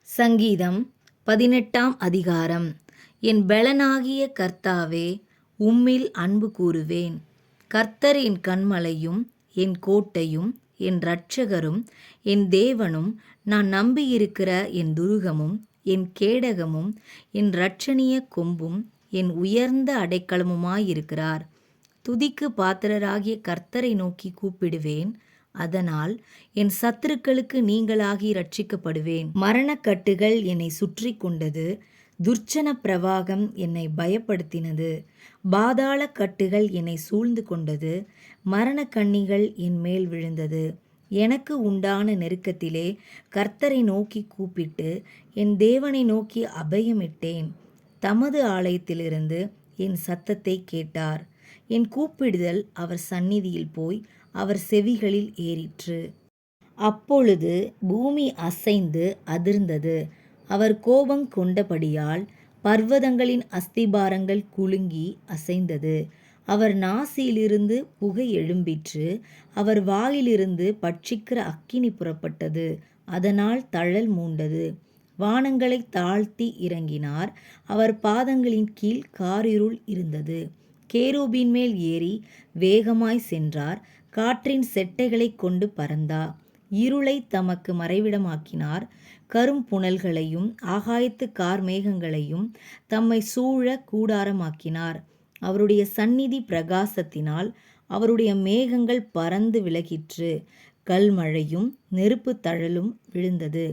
சங்கீதம் 18 அதிகாரம். என் பெலனாகிய கர்த்தாவே, உம்மில் அன்பு கூருவேன். கர்த்தர் என் கன்மலையும் என் கோட்டையும் என் இரட்சகரும் என் தேவனும், நான் நம்பியிருக்கிற என் துருகமும் என் கேடகமும் என் இரட்சணிய கொம்பும் என் உயர்ந்த அடைக்கலமுமாயிருக்கிறார். துதிக்கு பாத்திரராகிய கர்த்தரை நோக்கி கூப்பிடுவேன், அதனால் என் சத்துருக்களுக்கு நீங்களாகி இரட்சிக்கப்படுவேன். மரணக்கட்டுகள் என்னை சுற்றி கொண்டது, துர்ச்சன பிரவாகம் என்னை பயப்படுத்தினது. பாதாள கட்டுகள் என்னை சூழ்ந்து கொண்டது, மரணக்கண்ணிகள் என் மேல் விழுந்தது. எனக்கு உண்டான நெருக்கத்திலே கர்த்தரை நோக்கி கூப்பிட்டு என் தேவனை நோக்கி அபயமிட்டேன். தமது ஆலயத்திலிருந்து என் சத்தத்தை கேட்டார். என் கூப்பிடுதல் அவர் சந்நிதியில் போய் அவர் செவிகளில் ஏறிற்று. அப்பொழுது பூமி அசைந்து அதிர்ந்தது. அவர் கோபம் கொண்டபடியால் பர்வதங்களின் அஸ்திபாரங்கள் குலுங்கி அசைந்தது. அவர் நாசியிலிருந்து புகை எழும்பிற்று. அவர் வாயிலிருந்து பட்சிக்கிற அக்கினி புறப்பட்டது. அதனால் தழல் மூண்டது. வானங்களை தாழ்த்தி இறங்கினார். அவர் பாதங்களின் கீழ் காரிருள் இருந்தது. கேருபீன் மேல் ஏறி வேகமாய் சென்றார். காற்றின் செட்டைகளைக் கொண்டு பறந்தார். இருளை தமக்கு மறைவிடமாக்கினார். கரும்புணல்களையும் ஆகாயத்து கார்மேகங்களையும் தம்மை சூழ கூடாரமாக்கினார். அவருடைய சந்நிதி பிரகாசத்தினால் அவருடைய மேகங்கள் பறந்து விலகிற்று. கல்மழையும் நெருப்பு தழலும் விழுந்தது.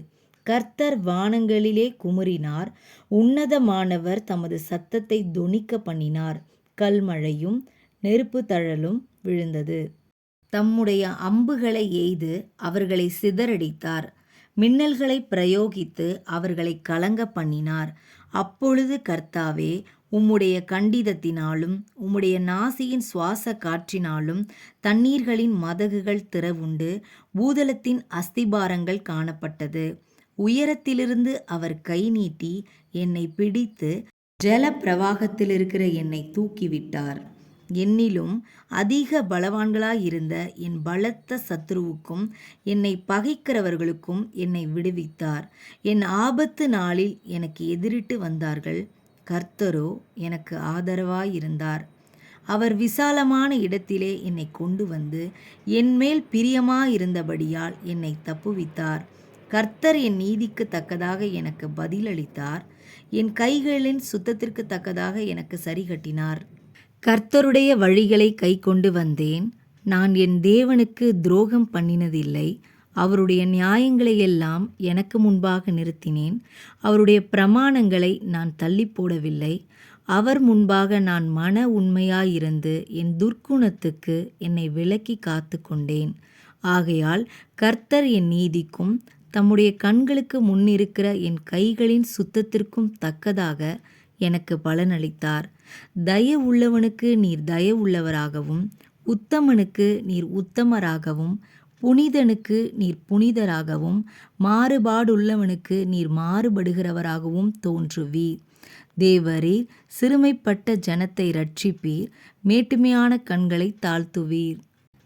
கர்த்தர் வானங்களிலே குமுறினார். உன்னதமானவர் தமது சத்தத்தை தொனிக்க பண்ணினார். கல்மழையும் நெருப்பு தழலும் விழுந்தது. தம்முடைய அம்புகளை எய்து அவர்களை சிதறடித்தார். மின்னல்களை பிரயோகித்து அவர்களை கலங்க பண்ணினார். அப்பொழுது கர்த்தாவே, உம்முடைய கண்டிதத்தினாலும் உம்முடைய நாசியின் சுவாச காற்றினாலும் தண்ணீர்களின் மதகுகள் திறவுண்டு பூதலத்தின் அஸ்திபாரங்கள் காணப்பட்டது. உயரத்திலிருந்து அவர் கை நீட்டி என்னை பிடித்து ஜல பிரவாகத்திலிருக்கிற என்னை தூக்கிவிட்டார். என்னிலும் அதிக பலவான்களாயிருந்த என் பலத்த சத்துருவுக்கும் என்னை பகைக்கிறவர்களுக்கும் என்னை விடுவித்தார். என் ஆபத்து நாளில் எனக்கு எதிரிட்டு வந்தார்கள். கர்த்தரோ எனக்கு ஆதரவாயிருந்தார். அவர் விசாலமான இடத்திலே என்னை கொண்டு வந்து என்மேல் பிரியமாயிருந்தபடியால் என்னை தப்புவித்தார். கர்த்தர் என் நீதிக்கு தக்கதாக எனக்கு பதிலளித்தார். என் கைகளின் சுத்தத்திற்கு தக்கதாக எனக்கு சரிகட்டினார். கர்த்தருடைய வழிகளை கைக்கொண்டு வந்தேன். நான் என் தேவனுக்கு துரோகம் பண்ணினதில்லை. அவருடைய நியாயங்களையெல்லாம் எனக்கு முன்பாக நிறுத்தினேன். அவருடைய பிரமாணங்களை நான் தள்ளி போடவில்லை. அவர் முன்பாக நான் மன உண்மையாயிருந்து என் துர்க்குணத்துக்கு என்னை விலக்கி காத்து கொண்டேன். ஆகையால் கர்த்தர் என் நீதிக்கும் தம்முடைய கண்களுக்கு முன்னிருக்கிற என் கைகளின் சுத்தத்திற்கும் தக்கதாக எனக்கு பலனளித்தார். தயவுள்ளவனுக்கு நீர் தயவுள்ளவராகவும் உத்தமனுக்கு நீர் உத்தமராகவும் புனிதனுக்கு நீர் புனிதராகவும் மாறுபாடுள்ளவனுக்கு நீர் மாறுபடுகிறவராகவும் தோன்றுவீர். தேவரீர் சிறுமைப்பட்ட ஜனத்தை இரட்சிப்பீர். மேட்டுமையான கண்களை தாழ்த்துவீர்.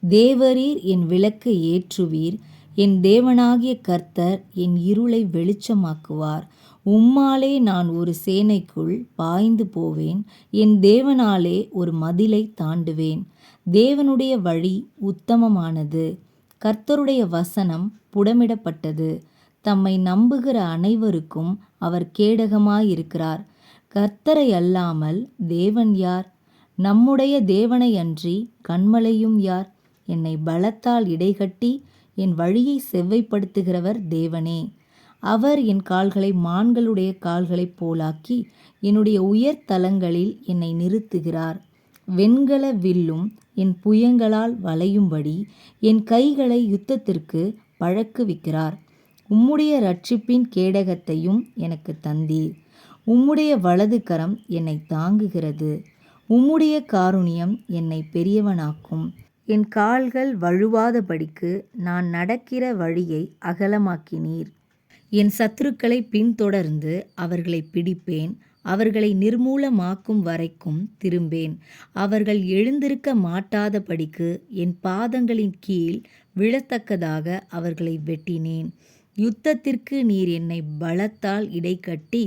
தேவரீர் என் விளக்கை ஏற்றுவீர். என் தேவனாகிய கர்த்தர் என் இருளை வெளிச்சமாக்குவார். உம்மாலே நான் ஒரு சேனைக்குள் பாய்ந்து போவேன். என் தேவனாலே ஒரு மதிலை தாண்டுவேன். தேவனுடைய வழி உத்தமமானது. கர்த்தருடைய வசனம் புடமிடப்பட்டது. தம்மை நம்புகிற அனைவருக்கும் அவர் கேடகமாயிருக்கிறார். கர்த்தரை அல்லாமல் தேவன் யார்? நம்முடைய தேவனை அன்றி கன்மலையும் யார்? என்னை பலத்தால் இடைகட்டி என் வழியை செவ்வைப்படுத்துகிறவர் தேவனே. அவர் என் கால்களை மான்களுடைய கால்களைப் போலாக்கி என்னுடைய உயர் தலங்களில் என்னை நிறுத்துகிறார். வெண்கல வில்லும் என் புயங்களால் வளையும்படி என் கைகளை யுத்தத்திற்கு பழக்குவிக்கிறார். உம்முடைய இரட்சிப்பின் கேடகத்தையும் எனக்கு தந்தீர். உம்முடைய வலது கரம் என்னை தாங்குகிறது. உம்முடைய காருண்யம் என்னை பெரியவனாக்கும். என் கால்கள் வழுவாதபடிக்கு நான் நடக்கிற வழியை அகலமாக்கினீர். என் சத்துருக்களை பின்தொடர்ந்து அவர்களை பிடிப்பேன். அவர்களை நிர்மூலமாக்கும் வரைக்கும் திரும்பேன். அவர்கள் எழுந்திருக்க மாட்டாதபடிக்கு என் பாதங்களின் கீழ் விழத்தக்கதாக அவர்களை வெட்டினேன். யுத்தத்திற்கு நீர் என்னை பலத்தால் இடைக்கட்டி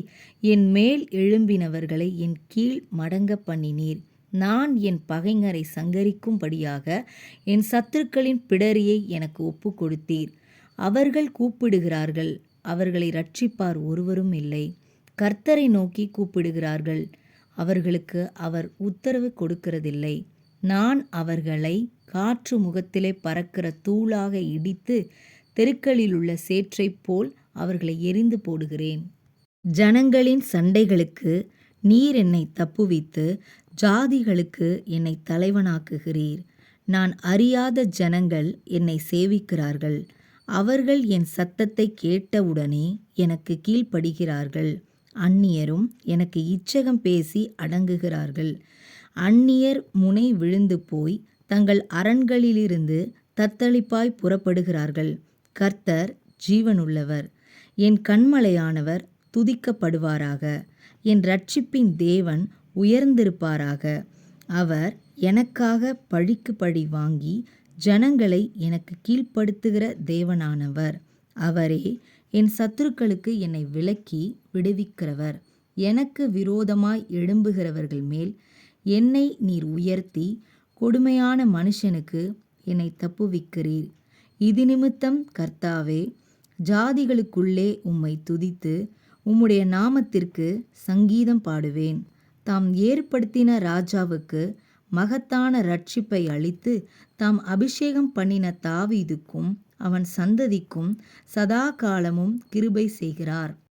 என் மேல் எழும்பினவர்களை என் கீழ் மடங்க பண்ணினீர். நான் என் பகைஞரை சங்கரிக்கும்படியாக என் சத்துருக்களின் பிடரியை எனக்கு ஒப்பு கொடுத்தீர். அவர்கள் கூப்பிடுகிறார்கள், அவர்களை இரட்சிப்பார் ஒருவரும் இல்லை. கர்த்தரை நோக்கி கூப்பிடுகிறார்கள், அவர்களுக்கு அவர் உத்தரவு கொடுக்கிறதில்லை. நான் அவர்களை காற்று முகத்திலே பறக்கிற தூளாக இடித்து தெருக்களிலுள்ள சேற்றைப் போல் அவர்களை எரிந்து போடுகிறேன். ஜனங்களின் சண்டைகளுக்கு நீர் என்னை தப்புவித்து ஜாதிகளுக்கு என்னை தலைவனாக்குகிறீர். நான் அறியாத ஜனங்கள் என்னை சேவிக்கிறார்கள். அவர்கள் என் சத்தத்தை கேட்டவுடனே எனக்கு கீழ்ப்படுகிறார்கள். அந்நியரும் எனக்கு இச்சகம் பேசி அடங்குகிறார்கள். அந்நியர் முனை விழுந்து போய் தங்கள் அரண்களிலிருந்து தத்தளிப்பாய் புறப்படுகிறார்கள். கர்த்தர் ஜீவனுள்ளவர், என் கன்மலையானவர் துதிக்கப்படுவாராக. என் இரட்சிப்பின் தேவன் உயர்ந்திருப்பாராக. அவர் எனக்காக பழிக்கு பழி வாங்கி ஜனங்களை எனக்கு கீழ்ப்படுத்துகிற தேவனானவர். அவரே என் சத்துருக்களுக்கு என்னை விலக்கி விடுவிக்கிறவர். எனக்கு விரோதமாய் எழும்புகிறவர்கள் மேல் என்னை நீர் உயர்த்தி கொடுமையான மனுஷனுக்கு என்னை தப்புவிக்கிறீர். இது நிமித்தம் கர்த்தாவே, ஜாதிகளுக்குள்ளே உம்மை துதித்து உம்முடைய நாமத்திற்கு சங்கீதம் பாடுவேன். தாம் ஏற்படுத்தின ராஜாவுக்கு மகத்தான இரட்சிப்பை அளித்து தாம் அபிஷேகம் பண்ணின தாவீதுக்கும் அவன் சந்ததிக்கும் சதா காலமும் கிருபை செய்கிறார்.